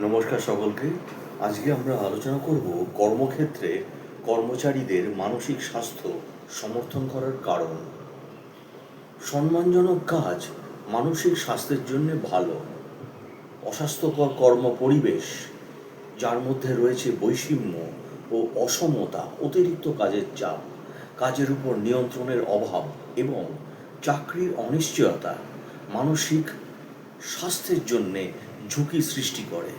নমস্কার সকলকে। আজকে আমরা আলোচনা করব কর্মক্ষেত্রে কর্মচারীদের মানসিক স্বাস্থ্য সমর্থন করার কারণ। সম্মানজনক কাজ মানসিক স্বাস্থ্যের জন্য ভালো। অস্বাস্থ্যকর কর্ম পরিবেশ, যার মধ্যে রয়েছে বৈষম্য ও অসমতা, অতিরিক্ত কাজের চাপ, কাজের উপর নিয়ন্ত্রণের অভাব এবং চাকরির অনিশ্চয়তা মানসিক স্বাস্থ্যের জন্যে ঝুঁকি সৃষ্টি করে।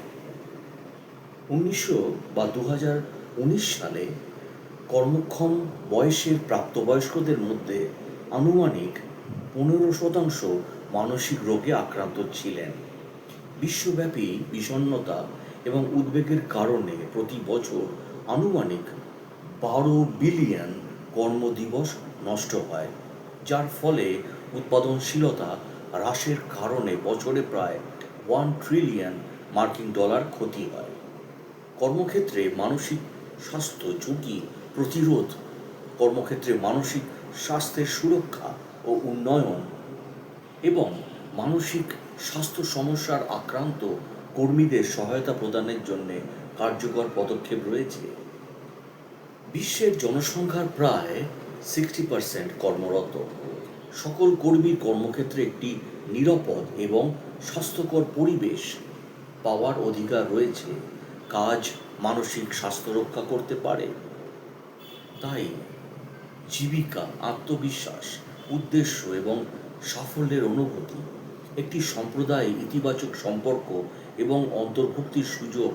2019 সালে কর্মক্ষম বয়সের প্রাপ্তবয়স্কদের মধ্যে আনুমানিক 15% মানসিক রোগে আক্রান্ত ছিলেন। বিশ্বব্যাপী বিষণ্ণতা এবং উদ্বেগের কারণে প্রতি বছর আনুমানিক 12 বিলিয়ন কর্মদিবস নষ্ট হয়, যার ফলে উৎপাদনশীলতা হ্রাসের কারণে বছরে প্রায় $1 ট্রিলিয়ন ক্ষতি হয়। কর্মক্ষেত্রে মানসিক স্বাস্থ্য ঝুঁকি প্রতিরোধ, কর্মক্ষেত্রে মানসিক স্বাস্থ্যের সুরক্ষা ও উন্নয়ন এবং মানসিক স্বাস্থ্য সমস্যার আক্রান্ত কর্মীদের সহায়তা প্রদানের জন্য কার্যকর পদক্ষেপ রয়েছে। বিশ্বের জনসংখ্যার প্রায় 60% কর্মরত। সকল কর্মীর কর্মক্ষেত্রে একটি নিরাপদ এবং স্বাস্থ্যকর পরিবেশ পাওয়ার অধিকার রয়েছে। কাজ মানসিক স্বাস্থ্য রক্ষা করতে পারে। তাই জীবিকা, আত্মবিশ্বাস, উদ্দেশ্য এবং সাফল্যের অনুভূতি, একটি সম্প্রদায়ে ইতিবাচক সম্পর্ক এবং অন্তর্ভুক্তির সুযোগ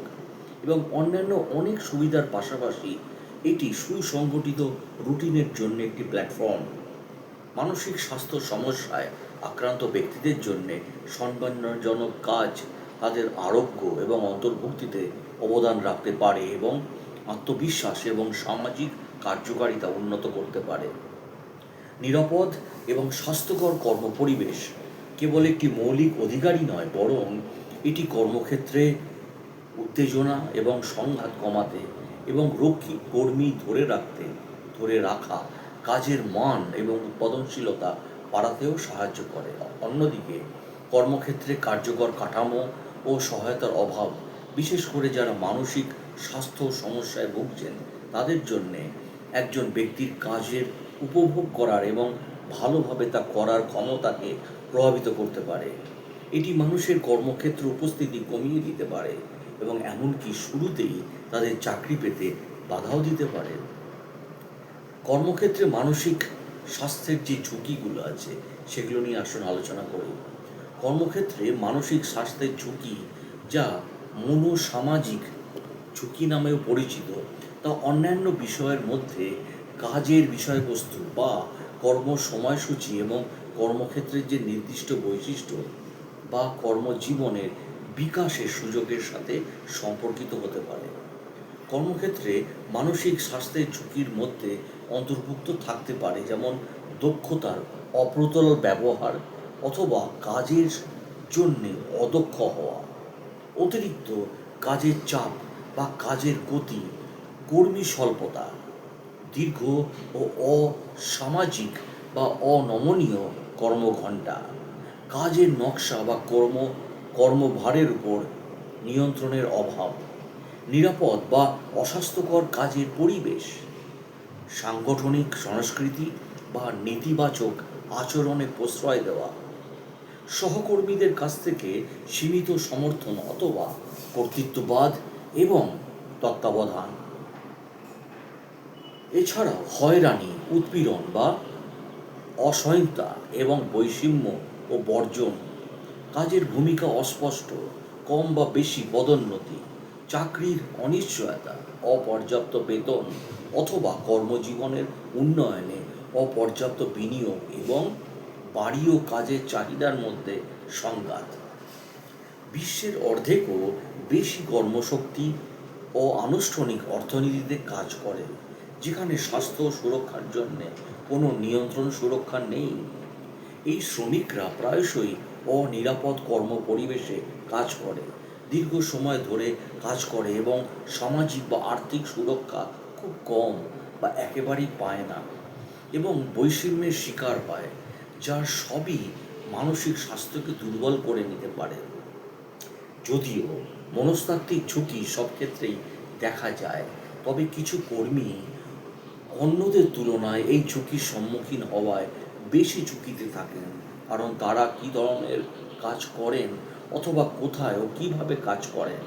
এবং অন্যান্য অনেক সুবিধার পাশাপাশি এটি সুসংগঠিত রুটিনের জন্য একটি প্ল্যাটফর্ম। মানসিক স্বাস্থ্য সমস্যায় আক্রান্ত ব্যক্তিদের জন্য সম্মানজনক কাজ তাদের আরোগ্য এবং অন্তর্ভুক্তিতে অবদান রাখতে পারে এবং আত্মবিশ্বাস এবং সামাজিক কার্যকারিতা উন্নত করতে পারে। নিরাপদ এবং স্বাস্থ্যকর কর্মপরিবেশ কেবল একটি মৌলিক অধিকারই নয়, বরং এটি কর্মক্ষেত্রে উত্তেজনা এবং সংঘাত কমাতে এবং কর্মী ধরে রাখা, কাজের মান এবং উৎপাদনশীলতা বাড়াতেও সাহায্য করে। অন্যদিকে কর্মক্ষেত্রে কার্যকর কাঠামো ও সহায়তার অভাব, বিশেষ করে যারা মানসিক স্বাস্থ্য সমস্যায় ভুগছেন, তাদের জন্যে একজন ব্যক্তির কাজের উপভোগ করার এবং ভালোভাবে তা করার ক্ষমতাকে প্রভাবিত করতে পারে। এটি মানুষের কর্মক্ষেত্র উপস্থিতি কমিয়ে দিতে পারে এবং এমনকি শুরুতেই তাদের চাকরি পেতে বাধাও দিতে পারে। কর্মক্ষেত্রে মানসিক স্বাস্থ্যের যে ঝুঁকিগুলো আছে সেগুলো নিয়ে আসুন আলোচনা করি। কর্মক্ষেত্রে মানসিক স্বাস্থ্যের ঝুঁকি, যা মনোসামাজিক ঝুঁকি নামেও পরিচিত, তা অন্যান্য বিষয়ের মধ্যে কাজের বিষয়বস্তু বা কর্ম সময়সূচি এবং কর্মক্ষেত্রের যে নির্দিষ্ট বৈশিষ্ট্য বা কর্মজীবনের বিকাশের সুযোগের সাথে সম্পর্কিত হতে পারে। কর্মক্ষেত্রে মানসিক স্বাস্থ্যের ঝুঁকির মধ্যে অন্তর্ভুক্ত থাকতে পারে যেমন দক্ষতার অপ্রতুল ব্যবহার অথবা কাজের জন্যে অদক্ষ হওয়া, অতিরিক্ত কাজের চাপ বা কাজের গতি, কর্মী স্বল্পতা, দীর্ঘ ও অসামাজিক বা অনমনীয় কর্মঘণ্টা, কাজের নকশা বা কর্মভারের উপর নিয়ন্ত্রণের অভাব, নিরাপদ বা অস্বাস্থ্যকর কাজের পরিবেশ, সাংগঠনিক সংস্কৃতি বা নেতিবাচক আচরণে প্রশ্রয় দেওয়া, সহকর্মীদের কাছ থেকে সীমিত সমর্থন অথবা কর্তৃত্ববাদ এবং তত্ত্বাবধান। এছাড়াও হয়রানি, উৎপীড়ন বা অসহিষ্ণুতা এবং বৈষম্য ও বর্জন, কাজের ভূমিকা অস্পষ্ট, কম বা বেশি পদোন্নতি, চাকরির অনিশ্চয়তা, অপর্যাপ্ত বেতন অথবা কর্মজীবনের উন্নয়নে অপর্যাপ্ত বিনিয়োগ এবং বাড়ি ও কাজের চাহিদার মধ্যে সংঘাত। বিশ্বের অর্ধেকও বেশি কর্মশক্তি ও আনুষ্ঠানিক অর্থনীতিতে কাজ করে, যেখানে স্বাস্থ্য সুরক্ষার জন্য কোনো নিয়ন্ত্রণ সুরক্ষা নেই। এই শ্রমিকরা প্রায়শই অনিরাপদ কর্মপরিবেশে কাজ করে, দীর্ঘ সময় ধরে কাজ করে এবং সামাজিক বা আর্থিক সুরক্ষা খুব কম বা একেবারেই পায় না এবং বৈষম্যের শিকার হয়, যার সবই মানসিক স্বাস্থ্যকে দুর্বল করে নিতে পারে। যদিও মনস্তাত্ত্বিক ঝুঁকি সব ক্ষেত্রেই দেখা যায়, তবে কিছু কর্মী অন্যদের তুলনায় এই ঝুঁকির সম্মুখীন হওয়ায় বেশি ঝুঁকিতে থাকেন, কারণ তারা কী ধরনের কাজ করেন অথবা কোথায় ও কীভাবে কাজ করেন।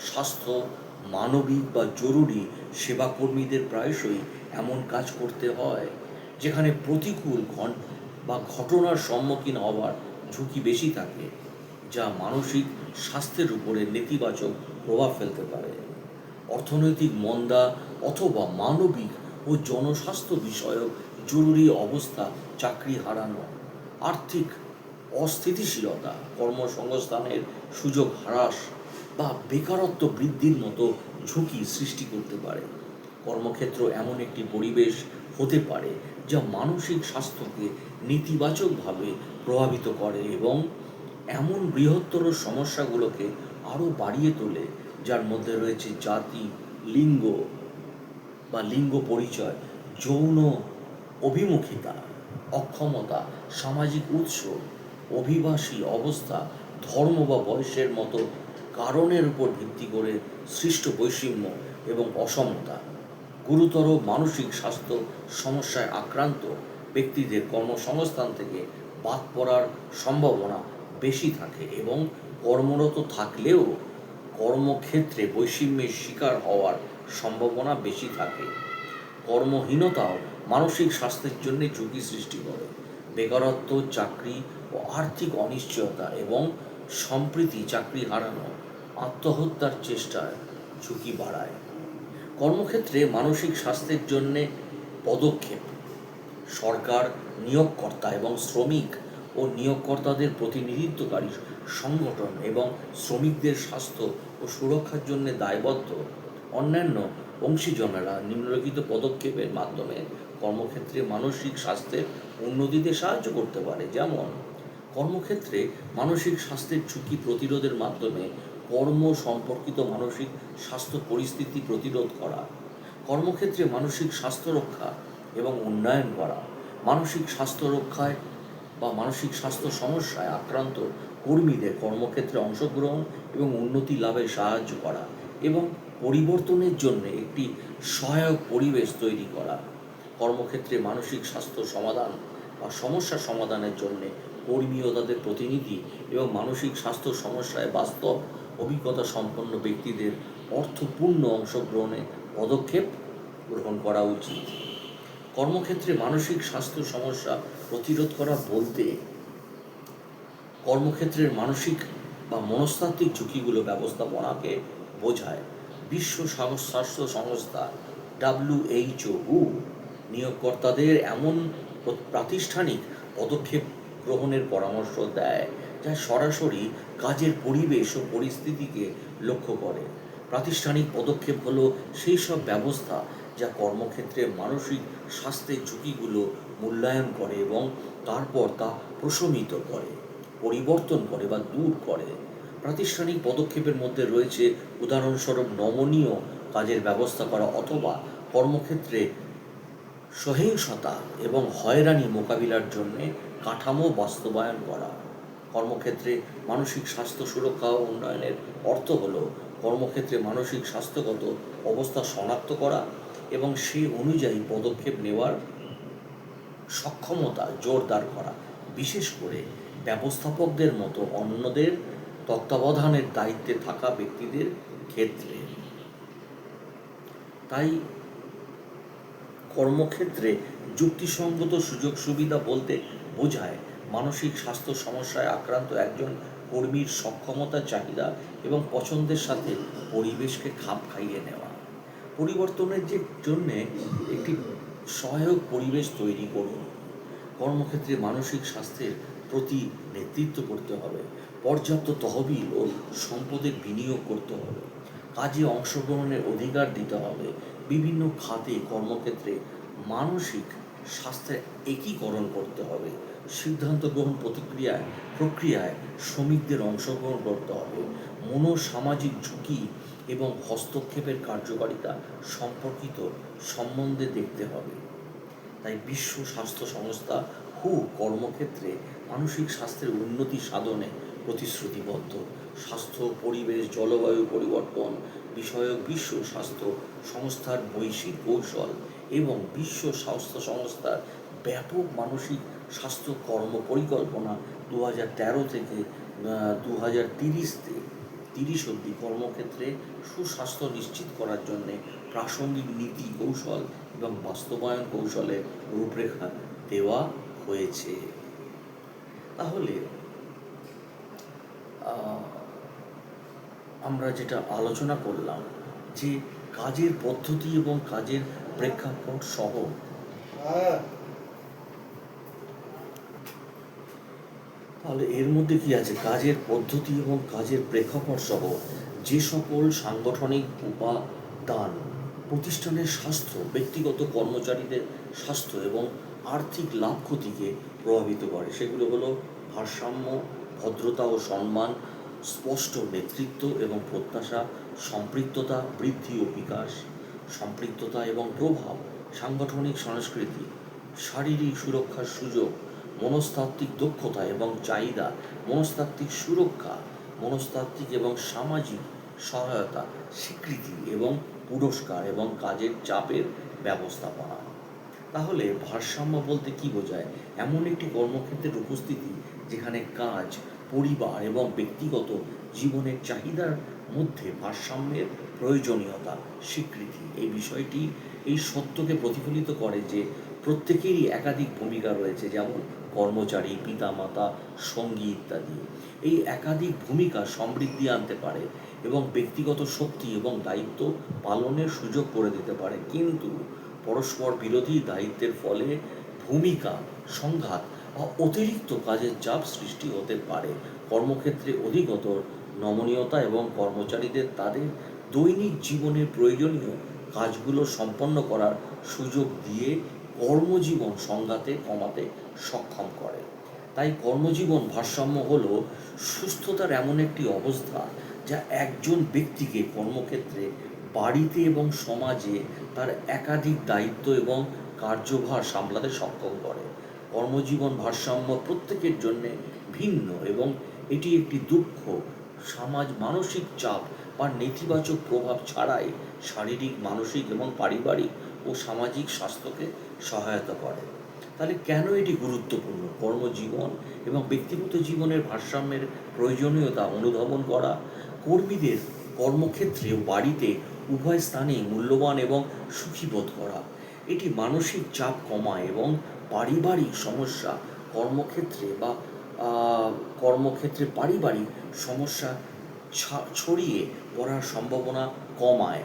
স্বাস্থ্য, মানবিক বা জরুরি সেবাকর্মীদের প্রায়শই এমন কাজ করতে হয় যেখানে প্রতিকূল ঘটনার সম্মুখীন হওয়ার ঝুঁকি বেশি থাকে, যা মানসিক স্বাস্থ্যের উপরে নেতিবাচক প্রভাব ফেলতে পারে। অর্থনৈতিক মন্দা অথবা মানবিক ও জনস্বাস্থ্য বিষয়ক জরুরি অবস্থা, চাকরি হারানো, আর্থিক অস্থিতিশীলতা, কর্মসংস্থানের সুযোগ হ্রাস বা বেকারত্ব বৃদ্ধির মতো ঝুঁকি সৃষ্টি করতে পারে। কর্মক্ষেত্র এমন একটি পরিবেশ হতে পারে যা মানসিক স্বাস্থ্যকে নেতিবাচকভাবে প্রভাবিত করে এবং এমন বৃহত্তর সমস্যাগুলোকে আরও বাড়িয়ে তোলে, যার মধ্যে রয়েছে জাতি, লিঙ্গ বা লিঙ্গ পরিচয়, যৌন অভিমুখিতা, অক্ষমতা, সামাজিক উৎস, অভিবাসী অবস্থা, ধর্ম বা বয়সের মতো কারণের উপর ভিত্তি করে সৃষ্ট বৈষম্য এবং অসমতা। গুরুতর মানসিক স্বাস্থ্য সমস্যায় আক্রান্ত ব্যক্তিদের কর্মসংস্থান থেকে বাদ পড়ার সম্ভাবনা বেশি থাকে এবং কর্মরত থাকলেও কর্মক্ষেত্রে বৈষম্যের শিকার হওয়ার সম্ভাবনা বেশি থাকে। কর্মহীনতাও মানসিক স্বাস্থ্যের জন্য ঝুঁকি সৃষ্টি করে। বেকারত্ব, চাকরি ও আর্থিক অনিশ্চয়তা এবং সম্প্রতি চাকরি হারানো, আত্মহত্যার চেষ্টায় ঝুঁকি বাড়ায়। কর্মক্ষেত্রে মানসিক স্বাস্থ্যের জন্য পদক্ষেপ: সরকার, নিয়োগকর্তা এবং শ্রমিক ও নিয়োগকর্তাদের প্রতিনিধিত্বকারী সংগঠন এবং শ্রমিকদের স্বাস্থ্য ও সুরক্ষার জন্য দায়বদ্ধ অন্যান্য অংশীজনেরা নিম্নলিখিত পদক্ষেপের মাধ্যমে কর্মক্ষেত্রে মানসিক স্বাস্থ্যের উন্নতিতে সাহায্য করতে পারে। যেমন, কর্মক্ষেত্রে মানসিক স্বাস্থ্যের ঝুঁকি প্রতিরোধের মাধ্যমে কর্ম সম্পর্কিত মানসিক স্বাস্থ্য পরিস্থিতি প্রতিরোধ করা, কর্মক্ষেত্রে মানসিক স্বাস্থ্য রক্ষা এবং উন্নয়ন করা, মানসিক স্বাস্থ্য রক্ষায় বা মানসিক স্বাস্থ্য সমস্যায় আক্রান্ত কর্মীদের কর্মক্ষেত্রে অংশগ্রহণ এবং উন্নতি লাভে সাহায্য করা এবং পরিবর্তনের জন্য একটি সহায়ক পরিবেশ তৈরি করা, কর্মক্ষেত্রে মানসিক স্বাস্থ্য সমাধান বা সমস্যা সমাধানের জন্য কর্মী ও তাদের প্রতিনিধি এবং মানসিক স্বাস্থ্য সমস্যায় বাস্তব অভিজ্ঞতা সম্পন্ন ব্যক্তিদের অর্থপূর্ণ অংশগ্রহণে পদক্ষেপ গ্রহণ করা উচিত। কর্মক্ষেত্রে মানসিক স্বাস্থ্য সমস্যা প্রতিরোধ করা বলতে কর্মক্ষেত্রের মানসিক বা মনস্তাত্ত্বিক ঝুঁকিগুলো ব্যবস্থাপনাকে বোঝায়। বিশ্ব স্বাস্থ্য সংস্থা WHO নিয়োগকর্তাদের এমন প্রাতিষ্ঠানিক পদক্ষেপ গ্রহণের পরামর্শ দেয় যা সরাসরি কাজের পরিবেশ ও পরিস্থিতিকে লক্ষ্য করে। প্রাতিষ্ঠানিক পদক্ষেপ হলো সেই সব ব্যবস্থা যা কর্মক্ষেত্রে মানসিক স্বাস্থ্যের ঝুঁকিগুলো মূল্যায়ন করে এবং তারপর তা প্রশমিত করে, পরিবর্তন করে বা দূর করে। প্রাতিষ্ঠানিক পদক্ষেপের মধ্যে রয়েছে উদাহরণস্বরূপ নমনীয় কাজের ব্যবস্থা করা অথবা কর্মক্ষেত্রে সহিংসতা এবং হয়রানি মোকাবিলার জন্য কাঠামো বাস্তবায়ন করা। কর্মক্ষেত্রে মানসিক স্বাস্থ্য সুরক্ষা ও উন্নয়নের অর্থ হল কর্মক্ষেত্রে মানসিক স্বাস্থ্যগত অবস্থা শনাক্ত করা এবং সে অনুযায়ী পদক্ষেপ নেওয়ার সক্ষমতা জোরদার করা, বিশেষ করে ব্যবস্থাপকদের মতো অন্যদের তত্ত্বাবধানের দায়িত্বে থাকা ব্যক্তিদের ক্ষেত্রে। তাই কর্মক্ষেত্রে যুক্তিসঙ্গত সুযোগ সুবিধা বলতে বোঝায় মানসিক স্বাস্থ্য সমস্যায় আক্রান্ত একজন কর্মীর সক্ষমতা, চাহিদা এবং পছন্দের সাথে পরিবেশকে খাপ খাইয়ে নেওয়া। পরিবর্তনের জন্যে একটি সহায়ক পরিবেশ তৈরি করুন। কর্মক্ষেত্রে মানসিক স্বাস্থ্যের প্রতি নেতৃত্ব করতে হবে, পর্যাপ্ত তহবিল ও সম্পদের বিনিয়োগ করতে হবে, কাজে অংশগ্রহণের অধিকার দিতে হবে, বিভিন্ন খাতে কর্মক্ষেত্রে মানসিক স্বাস্থ্যের একীকরণ করতে হবে, সিদ্ধান্ত গ্রহণ প্রক্রিয়ায় শ্রমিকদের অংশগ্রহণ করতে হবে, মনোসামাজিক ঝুঁকি এবং হস্তক্ষেপের কার্যকারিতা সম্পর্কিত সম্বন্ধে দেখতে হবে। তাই বিশ্ব স্বাস্থ্য সংস্থা কর্মক্ষেত্রে মানসিক স্বাস্থ্যের উন্নতি সাধনে প্রতিশ্রুতিবদ্ধ। স্বাস্থ্য, পরিবেশ, জলবায়ু পরিবর্তন বিষয়ক বিশ্ব স্বাস্থ্য সংস্থার বৈশ্বিক কৌশল এবং বিশ্ব স্বাস্থ্য সংস্থার ব্যাপক মানসিক স্বাস্থ্য কর্ম পরিকল্পনা 2013 থেকে 2030 অবধি কর্মক্ষেত্রে সুস্বাস্থ্য নিশ্চিত করার জন্যে প্রাসঙ্গিক নীতি, কৌশল এবং বাস্তবায়ন কৌশলের রূপরেখা দেওয়া হয়েছে। তাহলে আমরা যেটা আলোচনা করলাম যে কাজের পদ্ধতি এবং কাজের প্রেক্ষাপট সহ তাহলে এর মধ্যে কি আছে, কাজের পদ্ধতি এবং কাজের প্রেক্ষাপট সহ যে সকল সাংগঠনিক উপাদান প্রতিষ্ঠানের স্বাস্থ্য, ব্যক্তিগত কর্মচারীদের স্বাস্থ্য এবং আর্থিক লাভ ক্ষতিকে প্রভাবিত করে সেগুলো হলো ভারসাম্য, ভদ্রতা ও সম্মান, স্পষ্ট নেতৃত্ব এবং প্রত্যাশা, সম্পৃক্ততা, বৃদ্ধি ও বিকাশ, সম্পৃক্ততা এবং প্রভাব, সাংগঠনিক সংস্কৃতি, শারীরিক সুরক্ষার সুযোগ, মনস্তাত্ত্বিক দক্ষতা এবং চাহিদা, মনস্তাত্ত্বিক সুরক্ষা, মনস্তাত্ত্বিক এবং সামাজিক সহায়তা, স্বীকৃতি এবং পুরস্কার এবং কাজের চাপের ব্যবস্থাপনা। তাহলে ভারসাম্য বলতে কি বোঝায়? এমন একটি কর্মক্ষেত্রের উপস্থিতি যেখানে কাজ, পরিবার এবং ব্যক্তিগত জীবনের চাহিদার মধ্যে ভারসাম্যের প্রয়োজনীয়তা, স্বীকৃতি। এই বিষয়টি এই সত্যকে প্রতিফলিত করে যে প্রত্যেকেরই একাধিক ভূমিকা রয়েছে, যেমন কর্মচারী, পিতামাতা, সঙ্গী ইত্যাদি। এই একাধিক ভূমিকা সমৃদ্ধি আনতে পারে এবং ব্যক্তিগত শক্তি এবং দায়িত্ব পালনের সুযোগ করে দিতে পারে, কিন্তু পরস্পর বিরোধী দায়িত্বের ফলে ভূমিকা সংঘাত বা অতিরিক্ত কাজের চাপ সৃষ্টি হতে পারে। কর্মক্ষেত্রে অধিকতর নমনীয়তা এবং কর্মচারীদের তাদের দৈনিক জীবনের প্রয়োজনীয় কাজগুলো সম্পন্ন করার সুযোগ দিয়ে কর্মজীবন সংঘাতে কমাতে সক্ষম করে। তাই কর্মজীবন ভারসাম্য হল সুস্থতার এমন একটি অবস্থা যা একজন ব্যক্তিকে কর্মক্ষেত্রে, বাড়িতে এবং সমাজে তার একাধিক দায়িত্ব এবং কার্যভার সামলাতে সক্ষম করে। কর্মজীবন ভারসাম্য প্রত্যেকের জন্য ভিন্ন এবং এটি একটি দুঃখ, মানসিক চাপ বা নেতিবাচক প্রভাব ছাড়াই শারীরিক, মানসিক এবং পারিবারিক ও সামাজিক স্বাস্থ্যকে সহায়তা করে। তাহলে কেন এটি গুরুত্বপূর্ণ? কর্মজীবন এবং ব্যক্তিগত জীবনের ভারসাম্যের প্রয়োজনীয়তা অনুধাবন করা, কর্মীদের কর্মক্ষেত্রে ও বাড়িতে উভয় স্থানে মূল্যবান এবং সুখী বোধ করা। এটি মানসিক চাপ কমায় এবং পারিবারিক সমস্যা কর্মক্ষেত্রে পারিবারিক সমস্যা ছড়িয়ে পড়ার সম্ভাবনা কমায়।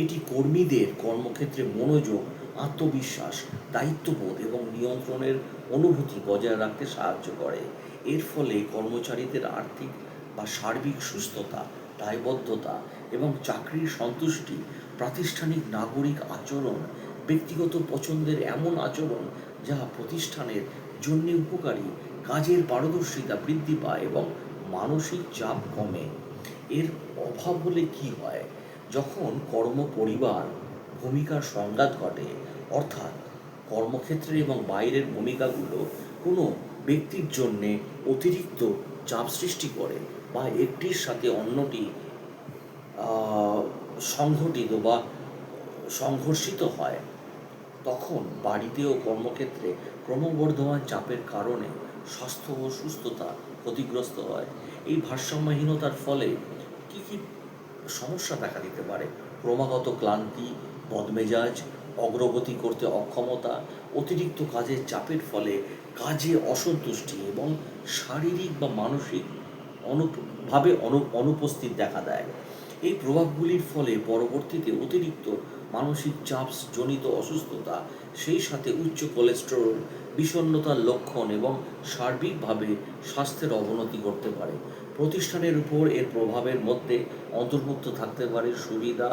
এটি কর্মীদের কর্মক্ষেত্রে মনোযোগ, আত্মবিশ্বাস, দায়িত্ববোধ এবং নিয়ন্ত্রণের অনুভূতি বজায় রাখতে সাহায্য করে। এর ফলে কর্মচারীদের আর্থিক বা সার্বিক সুস্থতা, দায়বদ্ধতা এবং চাকরির সন্তুষ্টি, প্রাতিষ্ঠানিক নাগরিক আচরণ, ব্যক্তিগত পছন্দের এমন আচরণ যা প্রতিষ্ঠানের জন্য উপকারী, কাজের পারদর্শিতা বৃদ্ধি পায় এবং মানসিক চাপ কমে। এর অভাব হলে কি হয়? যখন কর্ম পরিবার ভূমিকার সংঘাত ঘটে, অর্থাৎ কর্মক্ষেত্রে এবং বাইরের ভূমিকাগুলো কোনো ব্যক্তির জন্যে অতিরিক্ত চাপ সৃষ্টি করে বা একটির সাথে অন্যটি সংঘটিত বা সংঘর্ষিত হয়, তখন বাড়িতে ও কর্মক্ষেত্রে ক্রমবর্ধমান চাপের কারণে স্বাস্থ্য ও সুস্থতা ক্ষতিগ্রস্ত হয়। এই ভারসাম্যহীনতার ফলে কী কী সমস্যা দেখা দিতে পারে? ক্রমাগত ক্লান্তি, বদমেজাজ, অগ্রগতি করতে অক্ষমতা, অতিরিক্ত কাজের চাপের ফলে কাজে অসন্তুষ্টি এবং শারীরিক বা মানসিক অনুপস্থিত দেখা দেয়। এই প্রভাবগুলির ফলে পরবর্তীতে অতিরিক্ত মানসিক চাপ জনিত অসুস্থতা, সেই সাথে উচ্চ কোলেস্টেরল, বিষণ্ণতার লক্ষণ এবং সার্বিকভাবে স্বাস্থ্যের অবনতি ঘটতে পারে। প্রতিষ্ঠানের উপর এর প্রভাবের মধ্যে অন্তর্ভুক্ত থাকতে পারে সুবিধা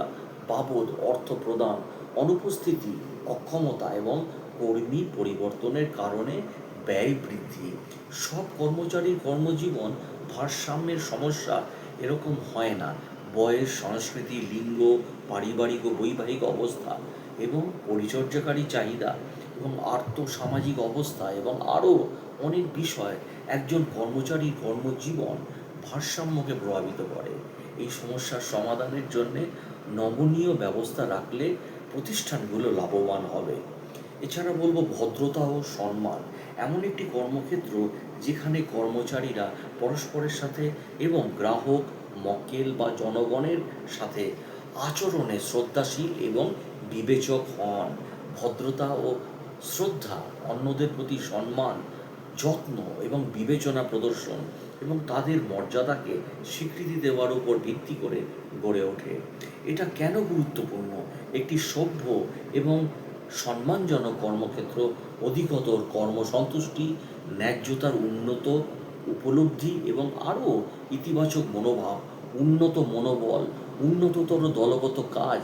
বাবদ অর্থ প্রদান, অনুপস্থিতি, অক্ষমতা এবং কর্মী পরিবর্তনের কারণে ব্যয় বৃদ্ধি। সব কর্মচারীর কর্মজীবন ভারসাম্যের সমস্যা এরকম হয় না। বয়স, সংস্কৃতি, লিঙ্গ, পারিবারিক ও বৈবাহিক অবস্থা এবং পরিচর্যাকারী চাহিদা এবং আর্থসামাজিক অবস্থা এবং আরও অনেক বিষয় একজন কর্মচারীর কর্মজীবন ভারসাম্যকে প্রভাবিত করে। এই সমস্যার সমাধানের জন্যে নমনীয় ব্যবস্থা রাখলে প্রতিষ্ঠানগুলো লাভবান হবে। এছাড়া বলবো ভদ্রতা ও সম্মান, এমন একটি কর্মক্ষেত্র যেখানে কর্মচারীরা পরস্পরের সাথে এবং গ্রাহক, মক্কেল বা জনগণের সাথে আচরণে শ্রদ্ধাশীল এবং বিবেচক হন। ভদ্রতা ও শ্রদ্ধা, অন্যদের প্রতি সম্মান, যত্ন এবং বিবেচনা প্রদর্শন এবং তাদের মর্যাদাকে স্বীকৃতি দেওয়ার উপর ভিত্তি করে গড়ে ওঠে। এটা কেন গুরুত্বপূর্ণ? একটি সভ্য এবং সম্মানজনক কর্মক্ষেত্র অধিকতর কর্মসন্তুষ্টি, ন্যায্যতার উন্নত উপলব্ধি এবং আরও ইতিবাচক মনোভাব, উন্নত মনোবল, উন্নততর দলগত কাজ,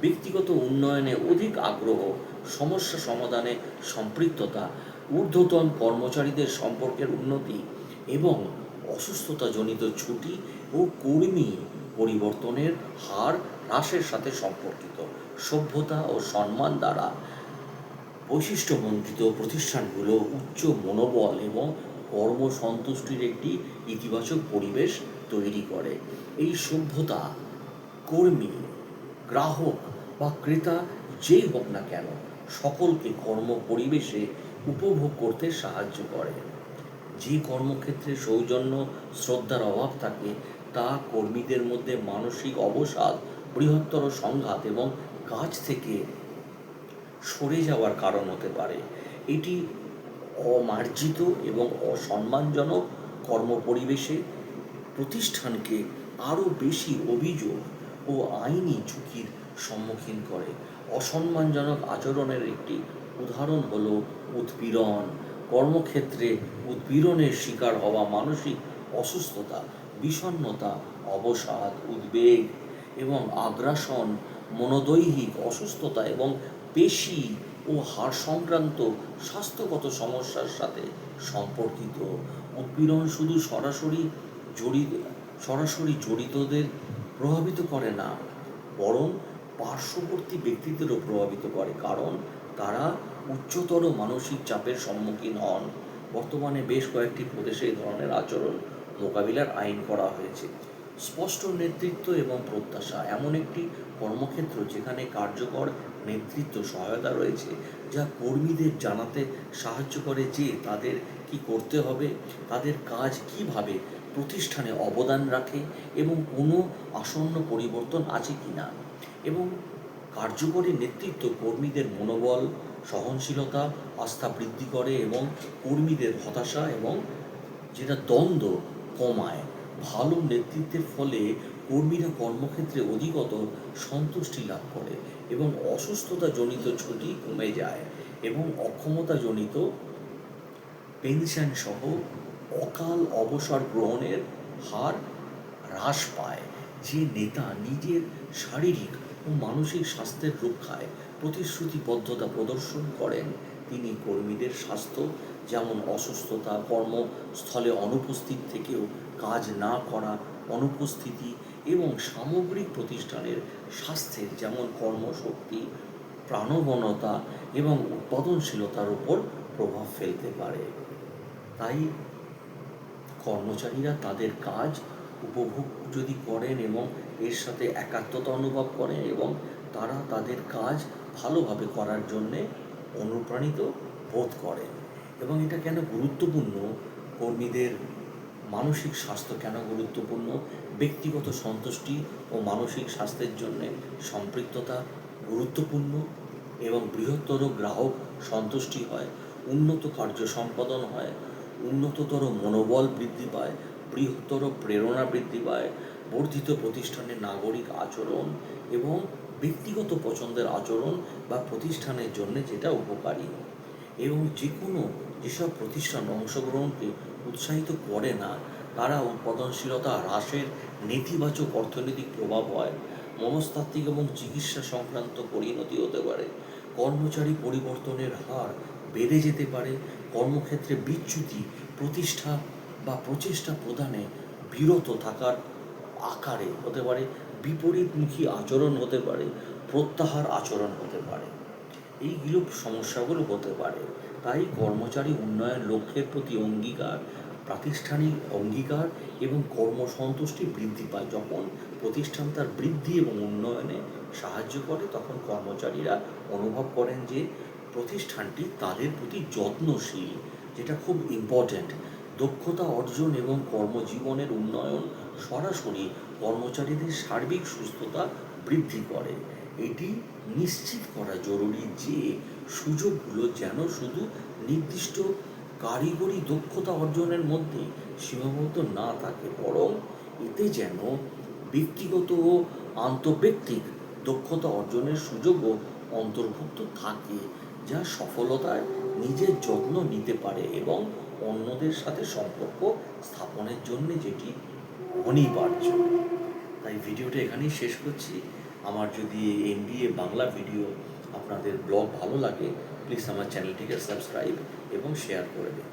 ব্যক্তিগত উন্নয়নে অধিক আগ্রহ, সমস্যা সমাধানে সম্পৃক্ততা, ঊর্ধ্বতন কর্মচারীদের সম্পর্কের উন্নতি এবং অসুস্থতাজনিত ছুটি ও কর্মী পরিবর্তনের হার হ্রাসের সাথে সম্পর্কিত। সভ্যতা ও সম্মান দ্বারা বৈশিষ্ট্যমণ্ডিত প্রতিষ্ঠানগুলো উচ্চ মনোবল এবং কর্মসন্তুষ্টির একটি ইতিবাচক পরিবেশ তৈরি করে। এই সভ্যতা কর্মী, গ্রাহক বা ক্রেতা যেই হোক না কেন, সকলকে কর্ম পরিবেশে উপভোগ করতে সাহায্য করে। যে কর্মক্ষেত্রে সৌজন্য, শ্রদ্ধার অভাব থাকে তা কর্মীদের মধ্যে মানসিক অবসাদ, বৃহত্তর সংঘাত এবং কাজ থেকে সরে যাওয়ার কারণ হতে পারে। এটি অমার্জিত এবং অসম্মানজনক কর্মপরিবেশে প্রতিষ্ঠানকে আরও বেশি অভিযোগ ও আইনি ঝুঁকির সম্মুখীন করে। অসম্মানজনক আচরণের একটি উদাহরণ হল উৎপীড়ন। কর্মক্ষেত্রে উৎপীড়নের শিকার হওয়া মানসিক অসুস্থতা, বিষণ্ণতা, অবসাদ, উদ্বেগ এবং আগ্রাসন, মনোদৈহিক অসুস্থতা এবং পেশি ও হাড় সংক্রান্ত স্বাস্থ্যগত সমস্যার সাথে সম্পর্কিত। উৎপীড়ন শুধু সরাসরি জড়িতদের প্রভাবিত করে না, বরং পার্শ্ববর্তী ব্যক্তিদেরও প্রভাবিত করে, কারণ তারা উচ্চতর মানসিক চাপের সম্মুখীন হন। বর্তমানে বেশ কয়েকটি প্রদেশে এই ধরনের আচরণ মোকাবিলার আইন করা হয়েছে। স্পষ্ট নেতৃত্ব এবং প্রত্যাশা, এমন একটি কর্মক্ষেত্র যেখানে কার্যকর নেতৃত্ব সহায়তা রয়েছে, যা কর্মীদের জানাতে সাহায্য করে যে তাদের কি করতে হবে, তাদের কাজ কিভাবে প্রতিষ্ঠানে অবদান রাখে এবং কোনো আসন্ন পরিবর্তন আছে কিনা। এবং কার্যকরী নেতৃত্ব কর্মীদের মনোবল, সহনশীলতা, আস্থা বৃদ্ধি করে এবং কর্মীদের হতাশা এবং যেটা দ্বন্দ্ব কমায়। ভালো নেতৃত্বের ফলে কর্মীরা কর্মক্ষেত্রে অধিকতর সন্তুষ্টি লাভ করে এবং অসুস্থতাজনিত ছুটি কমে যায় এবং অক্ষমতাজনিত পেনশন সহ অকাল অবসর গ্রহণের হার হ্রাস পায়। যে নেতা নিজের শারীরিক ও মানসিক স্বাস্থ্যের রক্ষায় প্রতিশ্রুতিবদ্ধতা প্রদর্শন করেন, তিনি কর্মীদের স্বাস্থ্য, যেমন অসুস্থতা, কর্মস্থলে অনুপস্থিত থেকেও কাজ না করা, অনুপস্থিতি এবং সামগ্রিক প্রতিষ্ঠানের স্বাস্থ্যের, যেমন কর্মশক্তি, প্রাণবণতা এবং উৎপাদনশীলতার উপর প্রভাব ফেলতে পারে। তাই কর্মচারীরা তাদের কাজ উপভোগ যদি করেন এবং এর সাথে একাত্মতা অনুভব করেন এবং তারা তাদের কাজ ভালোভাবে করার জন্যে অনুপ্রাণিত বোধ করেন। এবং এটা কেন গুরুত্বপূর্ণ, কর্মীদের মানসিক স্বাস্থ্য কেন গুরুত্বপূর্ণ, ব্যক্তিগত সন্তুষ্টি ও মানসিক স্বাস্থ্যের জন্যে সম্পৃক্ততা গুরুত্বপূর্ণ এবং বৃহত্তর গ্রাহক সন্তুষ্টি হয়, উন্নত কার্য সম্পাদন হয়, উন্নততর মনোবল বৃদ্ধি পায়, বৃহত্তর প্রেরণা বৃদ্ধি পায়, বর্ধিত প্রতিষ্ঠানের নাগরিক আচরণ এবং ব্যক্তিগত পছন্দের আচরণ বা প্রতিষ্ঠানের জন্য যেটা উপকারী। এবং যেসব প্রতিষ্ঠান অংশগ্রহণকে উৎসাহিত করে না, তারা উৎপাদনশীলতা হ্রাসের নেতিবাচক অর্থনৈতিক প্রভাব হয়, মনস্তাত্ত্বিক এবং চিকিৎসা সংক্রান্ত পরিণতি হতে পারে, কর্মচারী পরিবর্তনের হার বেড়ে যেতে পারে, কর্মক্ষেত্রে বিচ্যুতি, প্রচেষ্টা প্রদানে বিরত থাকার আকারে হতে পারে, বিপরীতমুখী আচরণ হতে পারে, প্রত্যাহার আচরণ হতে পারে। এইগুলো সমস্যাগুলো হতে পারে। তাই কর্মচারী উন্নয়ন লক্ষ্যের প্রতি অঙ্গীকার, প্রাতিষ্ঠানিক অঙ্গীকার এবং কর্মসন্তুষ্টি বৃদ্ধি পায়। যখন প্রতিষ্ঠান তার বৃদ্ধি এবং উন্নয়নে সাহায্য করে, তখন কর্মচারীরা অনুভব করেন যে প্রতিষ্ঠানটি তাদের প্রতি যত্নশীল, যেটা খুব ইম্পর্ট্যান্ট। দক্ষতা অর্জন এবং কর্মজীবনের উন্নয়ন সরাসরি কর্মচারীদের সার্বিক সুস্থতা বৃদ্ধি করে। এটি নিশ্চিত করা জরুরি যে সুযোগগুলো যেন শুধু নির্দিষ্ট কারিগরি দক্ষতা অর্জনের মধ্যে সীমাবদ্ধ না থাকে, বরং এতে যেন ব্যক্তিগত ও আন্তঃব্যক্তিক দক্ষতা অর্জনের সুযোগও অন্তর্ভুক্ত থাকে, যা সফলতায় নিজের যত্ন নিতে পারে এবং অন্যদের সাথে সম্পর্ক স্থাপনের জন্য যেটি অনিবার্য। তাই ভিডিওটা এখানেই শেষ করছি। আমার যদি MBA বাংলা ভিডিও আপনাদের ব্লগ ভালো লাগে, প্লিজ আমার চ্যানেলটিকে সাবস্ক্রাইব এবং শেয়ার করে দিন।